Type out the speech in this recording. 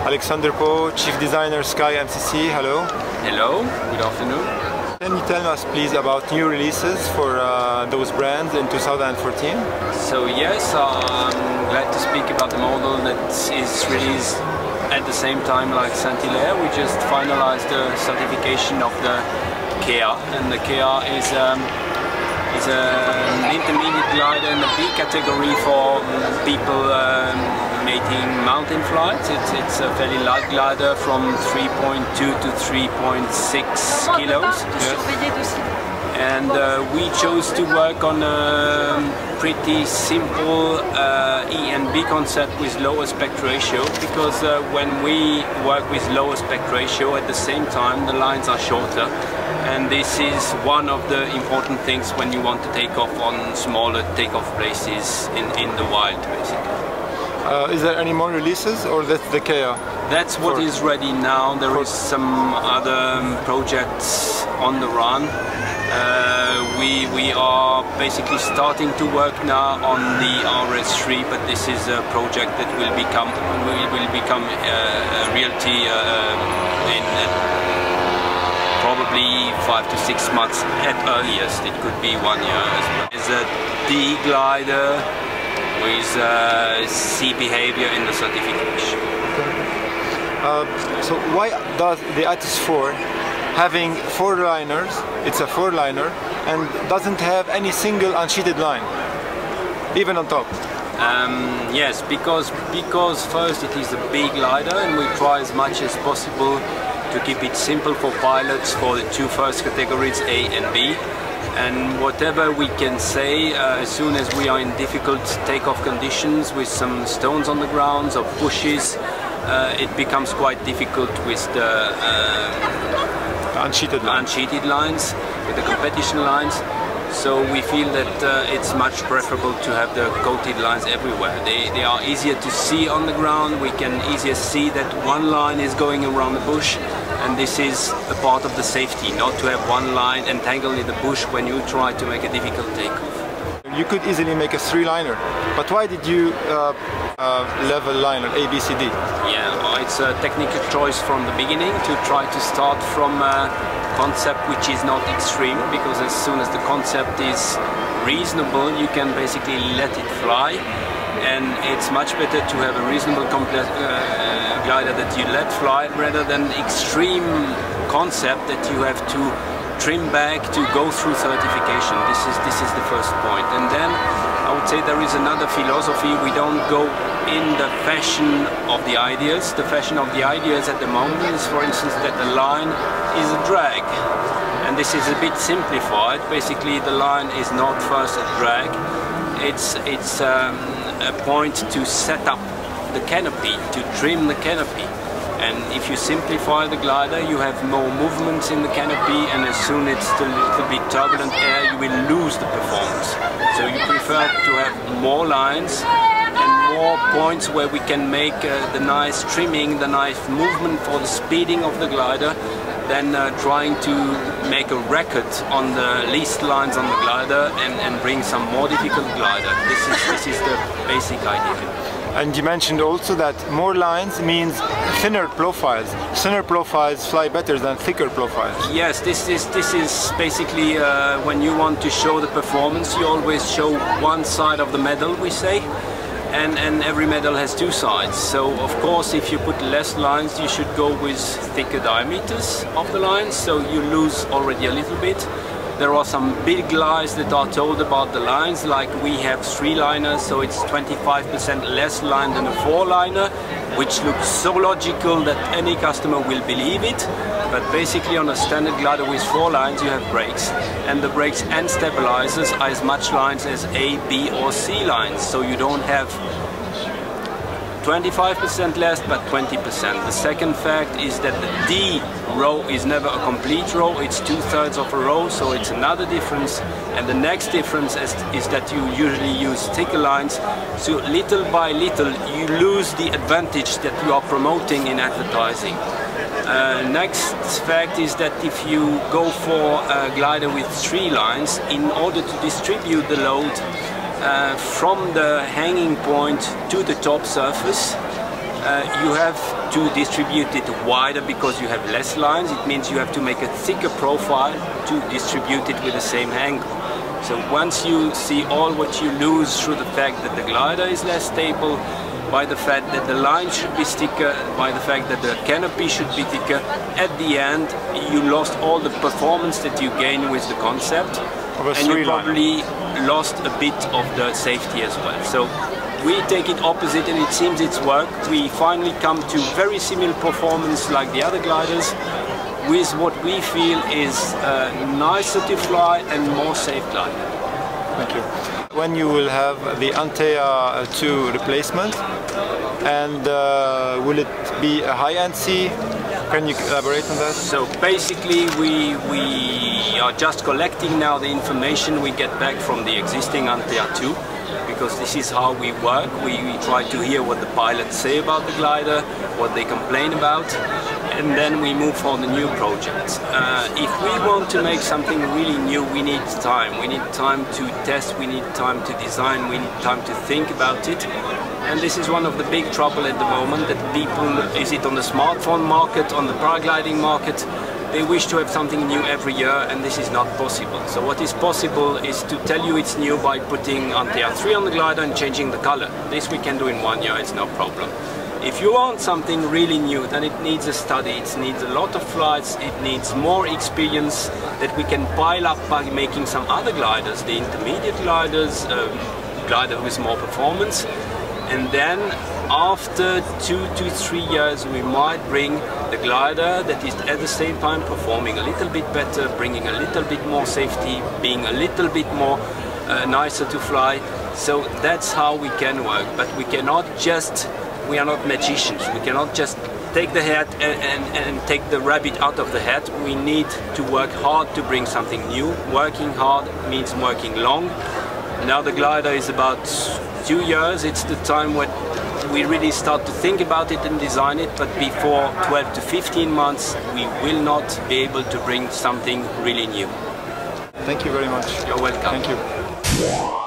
Alexander Poe, Chief Designer, Sky MCC. Hello. Hello, good afternoon. Can you tell us please about new releases for those brands in 2014? So yes, I'm glad to speak about the model that is released at the same time like Saint-Hilaire. We just finalized the certification of the Kea, and the Kea is an intermediate glider in the B category for people making mountain flights. It's a fairly light glider from 3.2 to 3.6 kilos. Yes. And we chose to work on a pretty simple E and B concept with low aspect ratio, because when we work with low aspect ratio, at the same time the lines are shorter, and this is one of the important things when you want to take off on smaller takeoff places in the wild, basically. Is there any more releases, or that's the Kea? That's what is ready now. There is some other projects on the run. We are basically starting to work now on the RS3, but this is a project that will become a reality in probably 5 to 6 months at earliest. It could be 1 year as well. It's a D glider with C behavior in the certification. So why does the Atys 4, having 4 liners, it's a 4-liner, and doesn't have any single unsheeted line, even on top? Yes, because first it is a big glider, and we try as much as possible to keep it simple for pilots for the 2 first categories, A and B. And whatever we can say, as soon as we are in difficult takeoff conditions with some stones on the ground or pushes, it becomes quite difficult with the unsheeted lines, with the competition lines. So we feel that it's much preferable to have the coated lines everywhere. They are easier to see on the ground. We can easier see that one line is going around the bush, and this is a part of the safety, not to have one line entangled in the bush when you try to make a difficult takeoff. You could easily make a 3-liner, but why did you level liner A, B, C, D? Yeah, well, it's a technical choice from the beginning to try to start from a concept which is not extreme, because as soon as the concept is reasonable, you can basically let it fly, and it's much better to have a reasonable glider that you let fly rather than extreme concept that you have to trim back to go through certification. This is the first point. And then I would say there is another philosophy. We don't go in the fashion of the ideas. The fashion of the ideas at the moment is, for instance, that the line is a drag. And this is a bit simplified. Basically, the line is not first a drag. It's a point to set up the canopy, to trim the canopy. And if you simplify the glider, you have more movements in the canopy, and as soon as it's a little bit turbulent air, you will lose the performance. So you prefer to have more lines and more points where we can make the nice trimming, the nice movement for the speeding of the glider, than trying to make a record on the least lines on the glider and bring some more difficult glider. This is the basic idea. And you mentioned also that more lines means thinner profiles. Thinner profiles fly better than thicker profiles. Yes, this is basically when you want to show the performance, you always show one side of the medal, we say, and every medal has 2 sides. So of course, if you put less lines, you should go with thicker diameters of the lines, so you lose already a little bit. There are some big lies that are told about the lines, like we have 3-liners, so it's 25% less line than a 4-liner, which looks so logical that any customer will believe it. But basically on a standard glider with 4 lines you have brakes, and the brakes and stabilizers are as much lines as A, B or C lines, so you don't have 25% less, but 20%. The second fact is that the D row is never a complete row, it's 2/3 of a row, so it's another difference. And the next difference is that you usually use thicker lines, so little by little you lose the advantage that you are promoting in advertising. Next fact is that if you go for a glider with 3 lines, in order to distribute the load from the hanging point to the top surface, You have to distribute it wider because you have less lines. It means you have to make a thicker profile to distribute it with the same angle. So once you see all what you lose through the fact that the glider is less stable, by the fact that the line should be thicker, by the fact that the canopy should be thicker, at the end you lost all the performance that you gain with the concept, and you probably lost a bit of the safety as well. So we take it opposite, and it seems it's worked. We finally come to very similar performance like the other gliders, with what we feel is nicer to fly and more safe glide. Thank you. When you will have the Antea 2 replacement, and will it be a high-end C? Can you elaborate on that? So basically we are just collecting now the information we get back from the existing Antea 2, because this is how we work. We try to hear what the pilots say about the glider, what they complain about, and then we move on the new projects. If we want to make something really new, we need time. We need time to test, we need time to design, we need time to think about it. And this is one of the big trouble at the moment, that people, is it on the smartphone market, on the paragliding market, they wish to have something new every year, and this is not possible. So what is possible is to tell you it's new by putting Antea 3 on the glider and changing the color. This we can do in 1 year, it's no problem. If you want something really new, then it needs a study, it needs a lot of flights, it needs more experience that we can pile up by making some other gliders, the intermediate gliders, glider with more performance. And then after 2 to 3 years we might bring the glider that is at the same time performing a little bit better, bringing a little bit more safety, being a little bit more nicer to fly. So that's how we can work, but we cannot just, we are not magicians, we cannot just take the hat and take the rabbit out of the hat. We need to work hard to bring something new. Working hard means working long. Now the glider is about 2 years, it's the time when we really start to think about it and design it, but before 12 to 15 months we will not be able to bring something really new. Thank you very much. You're welcome. Thank you.